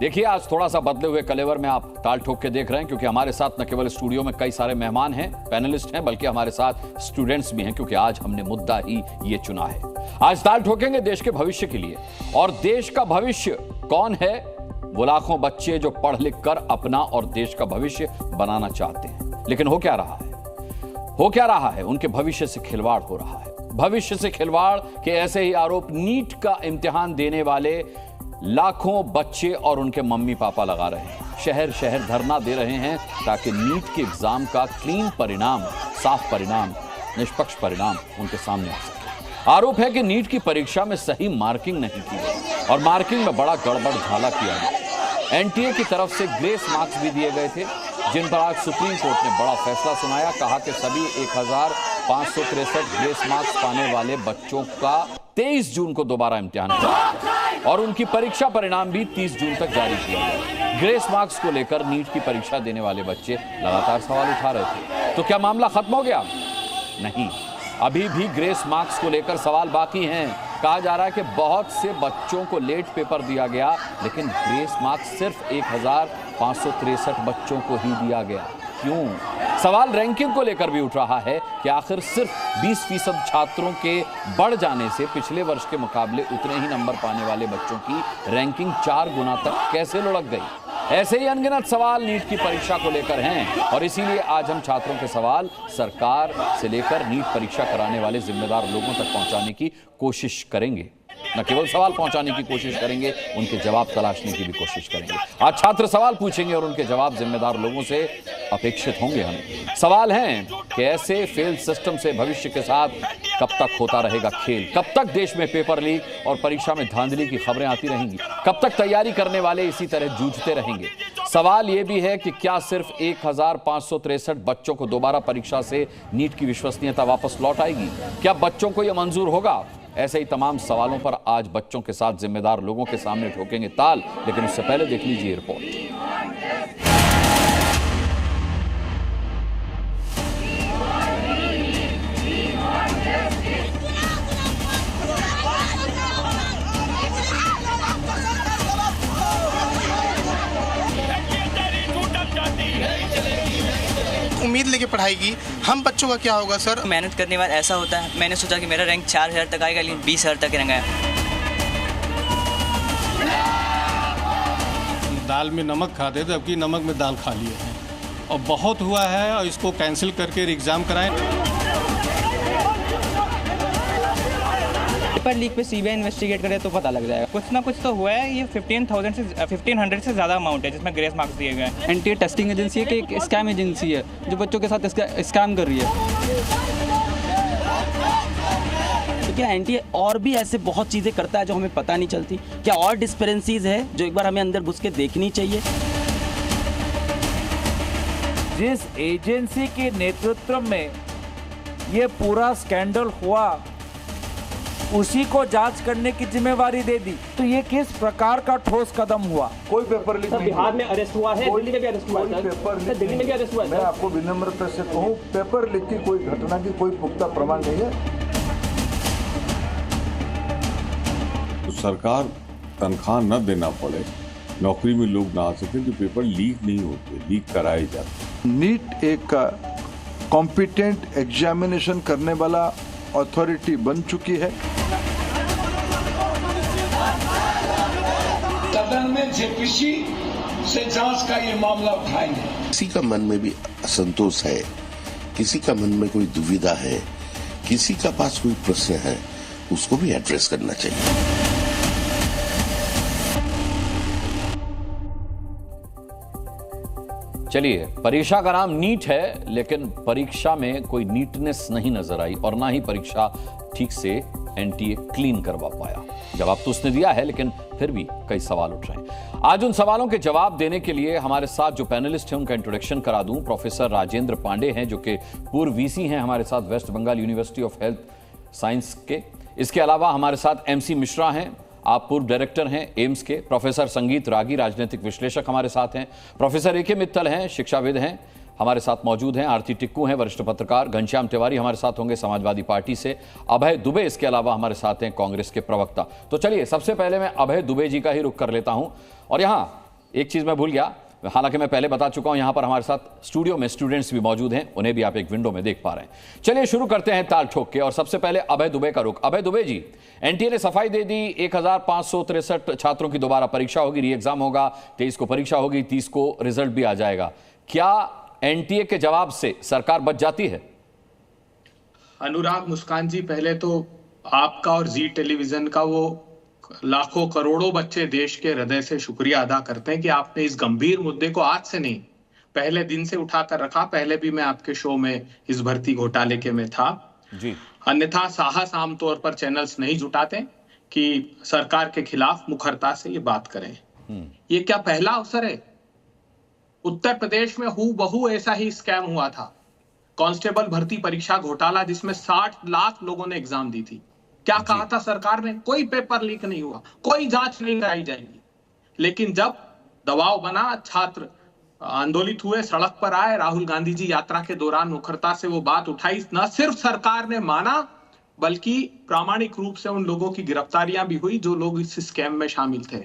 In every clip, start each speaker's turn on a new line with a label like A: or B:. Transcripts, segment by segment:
A: देखिए, आज थोड़ा सा बदले हुए कलेवर में आप ताल ठोक के देख रहे हैं, क्योंकि हमारे साथ न केवल स्टूडियो में कई सारे मेहमान हैं, पैनलिस्ट हैं, बल्कि हमारे साथ स्टूडेंट्स भी हैं, क्योंकि आज हमने मुद्दा ही ये चुना है। आज ताल ठोकेंगे देश के भविष्य के लिए, और देश का भविष्य कौन है? वो लाखों बच्चे जो पढ़ लिख कर अपना और देश का भविष्य बनाना चाहते हैं, लेकिन हो क्या रहा है? हो क्या रहा है? उनके भविष्य से खिलवाड़ हो रहा है। भविष्य से खिलवाड़ के ऐसे ही आरोप नीट का इम्तिहान देने वाले लाखों बच्चे और उनके मम्मी पापा लगा रहे हैं। शहर शहर धरना दे रहे हैं ताकि नीट के एग्जाम का क्लीन परिणाम, साफ परिणाम, निष्पक्ष परिणाम उनके सामने आ सके। आरोप है कि नीट की परीक्षा में सही मार्किंग नहीं की गई और मार्किंग में बड़ा गड़बड़ घाला किया गया। एनटीए की तरफ से ग्रेस मार्क्स भी दिए गए थे, जिन पर आज सुप्रीम कोर्ट ने बड़ा फैसला सुनाया। कहा कि सभी 1563 ग्रेस मार्क्स पाने वाले बच्चों का 23 जून को दोबारा इम्तिहान होगा और उनकी परीक्षा परिणाम भी 30 जून तक जारी किया गया। ग्रेस मार्क्स को लेकर नीट की परीक्षा देने वाले बच्चे लगातार सवाल उठा रहे थे। तो क्या मामला खत्म हो गया? नहीं, अभी भी ग्रेस मार्क्स को लेकर सवाल बाकी हैं। कहा जा रहा है कि बहुत से बच्चों को लेट पेपर दिया गया, लेकिन ग्रेस मार्क्स सिर्फ 1563 बच्चों को ही दिया गया। क्यों? सवाल रैंकिंग को लेकर भी उठ रहा है कि आखिर सिर्फ 20% छात्रों के बढ़ जाने से पिछले वर्ष के मुकाबले उतने ही नंबर पाने वाले बच्चों की रैंकिंग 4 गुना तक कैसे लुढ़क गई? ऐसे ही अनगिनत सवाल नीट की परीक्षा को लेकर हैं, और इसीलिए आज हम छात्रों के सवाल सरकार से लेकर नीट परीक्षा कराने वाले जिम्मेदार लोगों तक पहुंचाने की कोशिश करेंगे। न केवल सवाल पहुंचाने की कोशिश करेंगे, उनके जवाब तलाशने की भी कोशिश करेंगे। आज छात्र सवाल पूछेंगे और उनके जवाब जिम्मेदार लोगों से अपेक्षित होंगे। हम सवाल हैं कि ऐसे फेल सिस्टम से भविष्य के साथ कब तक होता रहेगा खेल? कब तक देश में पेपर लीक और परीक्षा में धांधली की खबरें आती रहेंगी? कब तक तैयारी करने वाले इसी तरह जूझते रहेंगे? सवाल यह भी है कि क्या सिर्फ 1563 बच्चों को दोबारा परीक्षा से नीट की विश्वसनीयता वापस लौट आएगी? क्या बच्चों को यह मंजूर होगा? ऐसे ही तमाम सवालों पर आज बच्चों के साथ जिम्मेदार लोगों के सामने ठोकेंगे ताल, लेकिन उससे पहले देख लीजिए रिपोर्ट।
B: उम्मीद लेके पढ़ाई की, हम बच्चों का क्या होगा सर?
C: मेहनत करने के बाद ऐसा होता है, मैंने सोचा कि मेरा रैंक 4000 तक आएगा, लेकिन 20000 तक रैंक आया।
D: दाल में नमक खाते थे, अब की नमक में दाल खा लिए हैं और बहुत हुआ है, और इसको कैंसिल करके एग्जाम कराएं।
E: पेपर लीक पे सीबीआई इन्वेस्टिगेट करे तो पता लग जाएगा। कुछ ना कुछ तो हुआ है। ये 1500 से ज़्यादा अमाउंट है जिसमें ग्रेस मार्क्स दिए गए हैं।
F: एनटीए टेस्टिंग एजेंसी है कि एक स्कैम एजेंसी है जो बच्चों के साथ स्कैम कर रही है?
G: तो क्या एनटीए और भी ऐसे बहुत चीज़ें करता है जो हमें पता नहीं चलती? क्या और डिस्पेरेंसीज है जो एक बार हमें अंदर घुस के देखनी चाहिए?
H: जिस एजेंसी के नेतृत्व में ये पूरा स्कैंडल हुआ, उसी को जांच करने की जिम्मेवारी दे दी, तो ये किस प्रकार का ठोस कदम हुआ?
I: कोई पेपर लीक नहीं।
J: बिहार में अरेस्ट हुआ है, दिल्ली में भी अरेस्ट हुआ है, दिल्ली में भी अरेस्ट हुआ है।
I: मैं आपको विनम्रता से कहूं, पेपर लीक की कोई घटना की कोई पुख्ता प्रमाण नहीं है।
K: तो सरकार तनख्वाह न देना पड़े, नौकरी में लोग ना आ सके, तो पेपर लीक नहीं होते, लीक कराए जाते।
I: नीट एक कॉम्पिटेंट एग्जामिनेशन करने वाला अथॉरिटी बन चुकी है।
L: सदन में जेपीसी से जांच का ये मामला उठाएंगे।
M: किसी का मन में भी असंतोष है, किसी का मन में कोई दुविधा है, किसी का पास कोई प्रश्न है, उसको भी एड्रेस करना चाहिए।
A: चलिए, परीक्षा का नाम नीट है, लेकिन परीक्षा में कोई नीटनेस नहीं नजर आई और ना ही परीक्षा ठीक से एनटीए क्लीन करवा पाया। जवाब तो उसने दिया है, लेकिन फिर भी कई सवाल उठ रहे हैं। आज उन सवालों के जवाब देने के लिए हमारे साथ जो पैनलिस्ट हैं उनका इंट्रोडक्शन करा दूं। प्रोफेसर राजेंद्र पांडे हैं, जो कि पूर्व वीसी हैं हमारे साथ West Bengal University of Health Science के। इसके अलावा हमारे साथ एमसी मिश्रा हैं, आप पूर्व डायरेक्टर हैं एम्स के। प्रोफेसर संगीत रागी, राजनीतिक विश्लेषक हमारे साथ हैं। Professor A K. मित्तल हैं, शिक्षाविद हैं, हमारे साथ मौजूद हैं। आरती टिक्कू हैं, वरिष्ठ पत्रकार। घनश्याम तिवारी हमारे साथ होंगे समाजवादी पार्टी से। अभय दुबे इसके अलावा हमारे साथ हैं, कांग्रेस के प्रवक्ता। तो चलिए, सबसे पहले मैं अभय दुबे जी का ही रुख कर लेता हूं और यहां एक चीज मैं भूल गया, हालांकि मैं पहले बता चुका हूं, यहां पर हमारे साथ स्टूडियो में स्टूडेंट्स भी मौजूद हैं, उन्हें भी आप एक विंडो में देख पा रहे हैं। चलिए शुरू करते हैं ताल ठोक के, और सबसे पहले अभय दुबे का रुख। अभय दुबे जी, एनटीए ने सफाई दे दी, 1563 छात्रों की दोबारा परीक्षा होगी, री एग्जाम होगा, 23 को परीक्षा होगी, 30 को रिजल्ट भी आ जाएगा। क्या एनटीए के जवाब से सरकार बच जाती है?
N: अनुराग मुस्कान जी, पहले तो आपका और जी टेलीविजन का वो लाखों करोड़ों बच्चे देश के हृदय से शुक्रिया अदा करते हैं कि आपने इस गंभीर मुद्दे को आज से नहीं, पहले दिन से उठाकर रखा। पहले भी मैं आपके शो में इस भर्ती घोटाले के में था
A: जी।
N: अन्यथा साहस आमतौर पर चैनल्स नहीं जुटाते कि सरकार के खिलाफ मुखरता से ये बात करें। ये क्या पहला अवसर है? उत्तर प्रदेश में हूबहू ऐसा ही स्कैम हुआ था, कांस्टेबल भर्ती परीक्षा घोटाला, जिसमें 60 लाख लोगों ने एग्जाम दी थी। क्या कहा था सरकार ने? कोई पेपर लीक नहीं हुआ, कोई जांच नहीं कराई जाएगी। लेकिन जब दबाव बना, छात्र आंदोलित हुए, सड़क पर आए, राहुल गांधी जी यात्रा के दौरान मुखरता से वो बात उठाई, न सिर्फ सरकार ने माना बल्कि प्रामाणिक रूप से उन लोगों की गिरफ्तारियां भी हुई जो लोग इस स्कैम में शामिल थे।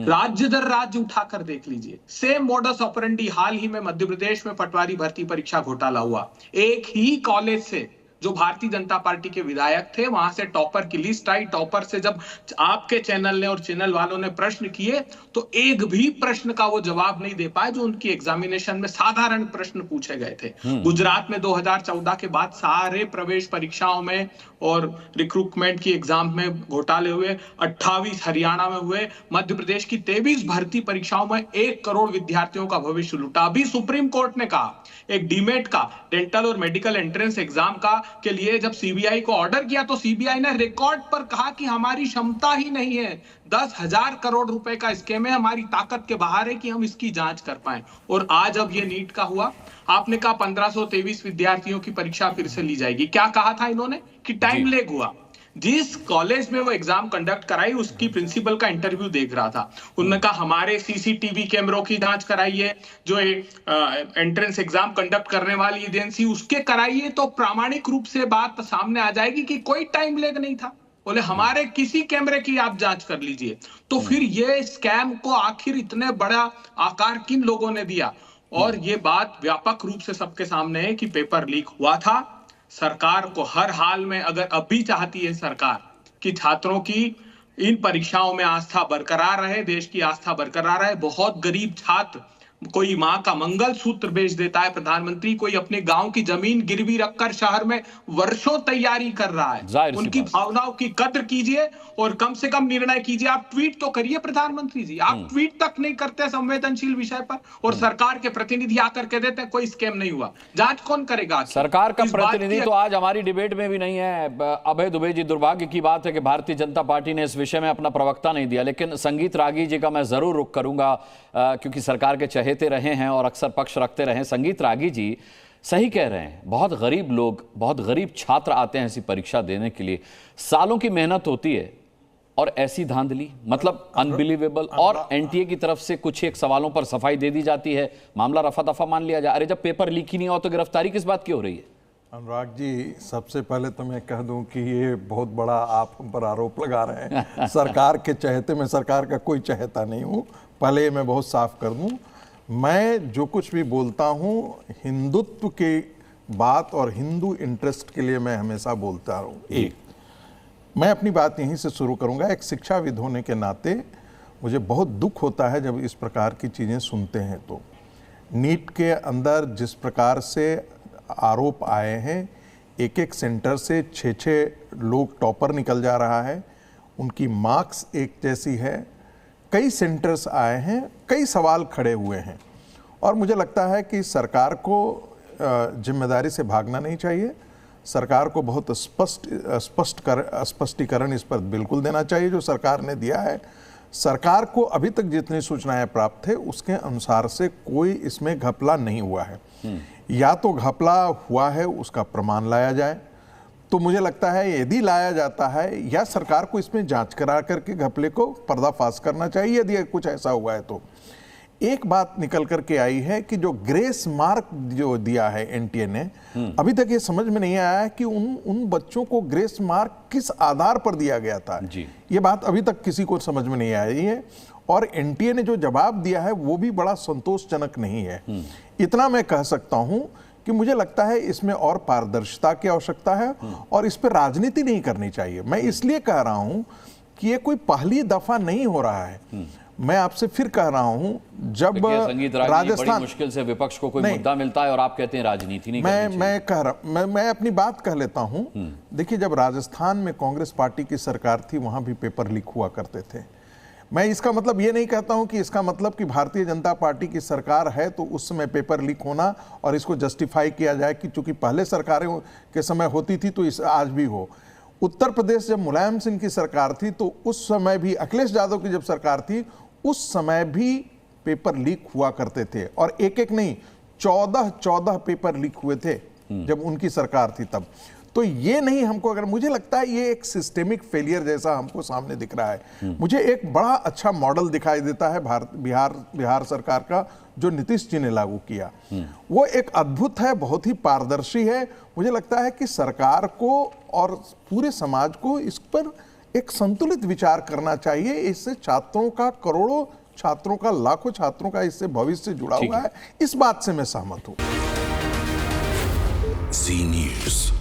N: राज्य दर राज्य उठाकर देख लीजिए, सेम मॉडस ऑपरेंडी। हाल ही में मध्य प्रदेश में पटवारी भर्ती परीक्षा घोटाला हुआ। एक ही कॉलेज से जो भारतीय जनता पार्टी के विधायक थे, वहां से टॉपर की लिस्ट आई। टॉपर से जब आपके चैनल ने और चैनल वालों ने प्रश्न किए तो एक भी प्रश्न का वो जवाब नहीं दे पाए जो उनकी एग्जामिनेशन में साधारण प्रश्न पूछे गए थे। गुजरात में 2014 के बाद सारे प्रवेश परीक्षाओं में और रिक्रूटमेंट की एग्जाम में घोटाले हुए, 28 हरियाणा में हुए, मध्य प्रदेश की 23 भर्ती परीक्षाओं में 1 करोड़ विद्यार्थियों का भविष्य लूटा। अभी सुप्रीम कोर्ट ने कहा, एक डीमेट का, डेंटल और मेडिकल एंट्रेंस एग्जाम का के लिए जब सीबीआई को ऑर्डर किया तो सीबीआई ने रिकॉर्ड पर कहा कि हमारी क्षमता ही नहीं है, 10,000 करोड़ रुपए का स्कैम है, हमारी ताकत के बाहर है कि हम इसकी जांच कर पाए। और आज अब ये नीट का हुआ, आपने कहा 1523 विद्यार्थियों की परीक्षा फिर से ली जाएगी। क्या कहा था इन्होंने? कि टाइम लेग हुआ। जिस कॉलेज में वो एग्जाम कंडक्ट कराई उसकी प्रिंसिपल का इंटरव्यू देख रहा था, उन्होंने कहा हमारे सीसीटीवी कैमरों की जांच कराइए, जो एंट्रेंस एग्जाम कंडक्ट करने वाली एजेंसी उसके कराइए, तो प्रामाणिक रूप से बात सामने आ जाएगी कि कोई टाइम लेग नहीं था। बोले हमारे किसी कैमरे की आप जांच कर लीजिए। तो फिर ये स्कैम को आखिर इतने बड़ा आकार किन लोगों ने दिया? और ये बात व्यापक रूप से सबके सामने है कि पेपर लीक हुआ था। सरकार को हर हाल में, अगर अब भी चाहती है सरकार कि छात्रों की इन परीक्षाओं में आस्था बरकरार रहे, देश की आस्था बरकरार रहे, बहुत गरीब छात्र, कोई माँ का मंगलसूत्र बेच देता है प्रधानमंत्री, कोई अपने गांव की जमीन गिरवी रखकर शहर में वर्षों तैयारी कर रहा है, उनकी भावनाओं की कद्र कीजिए और कम से कम निर्णय कीजिए। आप ट्वीट तो करिए प्रधानमंत्री जी, आप ट्वीट तक नहीं करते संवेदनशील विषय पर, और सरकार के प्रतिनिधि आकर कह देते हैं कोई स्कैम नहीं हुआ। जांच कौन करेगा?
A: सरकार का प्रतिनिधि तो आज हमारी डिबेट में भी नहीं है। अभय दुबे जी, दुर्भाग्य की बात है कि भारतीय जनता पार्टी ने इस विषय में अपना प्रवक्ता नहीं दिया, लेकिन संगीत रागी जी का मैं जरूर रुख करूंगा क्योंकि सरकार के चहेते रहे हैं और अक्सर पक्ष रखते रहे। संगीत रागी जी सही कह रहे हैं, बहुत गरीब लोग, बहुत गरीब छात्र आते हैं ऐसी परीक्षा देने के लिए, सालों की मेहनत होती है और ऐसी धांधली, मतलब अनबिलीवेबल। और एनटीए की तरफ से कुछ एक सवालों पर सफाई दे दी जाती है, मामला रफा दफा मान लिया जाए। अरे जब पेपर लीक ही नहीं हो तो गिरफ्तारी किस बात की हो रही है?
O: अनुराग जी, सबसे पहले तो मैं कह दूं कि ये बहुत बड़ा आप हम पर आरोप लगा रहे हैं। सरकार के चहेते में सरकार का कोई चहेता नहीं हूँ, पहले मैं बहुत साफ कर दूं। मैं जो कुछ भी बोलता हूँ हिंदुत्व की बात और हिंदू इंटरेस्ट के लिए मैं हमेशा बोलता रहूँ। एक, मैं अपनी बात यहीं से शुरू करूँगा। एक शिक्षाविद होने के नाते मुझे बहुत दुख होता है जब इस प्रकार की चीज़ें सुनते हैं। तो नीट के अंदर जिस प्रकार से आरोप आए हैं, एक एक सेंटर से 6-6 लोग टॉपर निकल जा रहा है, उनकी मार्क्स एक जैसी है, कई सेंटर्स आए हैं, कई सवाल खड़े हुए हैं। और मुझे लगता है कि सरकार को जिम्मेदारी से भागना नहीं चाहिए। सरकार को बहुत स्पष्टीकरण इस पर बिल्कुल देना चाहिए जो सरकार ने दिया है। सरकार को अभी तक जितनी सूचनाएं प्राप्त है उसके अनुसार से कोई इसमें घपला नहीं हुआ है। या तो घपला हुआ है उसका प्रमाण लाया जाए, तो मुझे लगता है यदि लाया जाता है, या सरकार को इसमें जांच करा करके घपले को पर्दाफाश करना चाहिए यदि कुछ ऐसा हुआ है। तो एक बात निकल करके आई है कि जो ग्रेस मार्क जो दिया है एनटीए ने, अभी तक ये समझ में नहीं आया है कि उन बच्चों को ग्रेस मार्क किस आधार पर दिया गया था। ये बात अभी तक किसी को समझ में नहीं आई है। और एनटीए ने जो जवाब दिया है वो भी बड़ा संतोषजनक नहीं है। इतना मैं कह सकता हूं कि मुझे लगता है इसमें और पारदर्शिता की आवश्यकता है और इस पर राजनीति नहीं करनी चाहिए। मैं इसलिए कह रहा हूं कि ये कोई पहली दफा नहीं हो रहा है। मैं आपसे फिर कह रहा हूं, जब राजस्थान,
A: बड़ी मुश्किल से विपक्ष को कोई मुद्दा मिलता है और आप कहते हैं राजनीति नहीं करनी चाहिए।
O: मैं अपनी बात कह लेता हूं। देखिए, जब राजस्थान में कांग्रेस पार्टी की सरकार थी वहां भी पेपर लीक हुआ करते थे। मैं इसका मतलब ये नहीं कहता हूं कि इसका मतलब कि भारतीय जनता पार्टी की सरकार है तो उस समय पेपर लीक होना और इसको जस्टिफाई किया जाए कि चूंकि पहले सरकारों के समय होती थी तो इस आज भी हो। उत्तर प्रदेश जब मुलायम सिंह की सरकार थी तो उस समय भी, अखिलेश यादव की जब सरकार थी उस समय भी पेपर लीक हुआ करते थे और एक एक नहीं 14 पेपर लीक हुए थे जब उनकी सरकार थी तब। तो ये नहीं, हमको अगर, मुझे लगता है ये एक सिस्टेमिक फेलियर जैसा हमको सामने दिख रहा है। मुझे एक बड़ा अच्छा मॉडल दिखाई देता है बिहार सरकार का जो नीतीश जी ने लागू किया। वो एक अद्भुत है, बहुत ही पारदर्शी है। मुझे लगता है कि सरकार को और पूरे समाज को इस पर एक संतुलित विचार करना चाहिए। इससे छात्रों का, करोड़ों छात्रों का, लाखों छात्रों का इससे भविष्य जुड़ा हुआ है। इस बात से मैं सहमत हूं।
P: जी न्यूज़।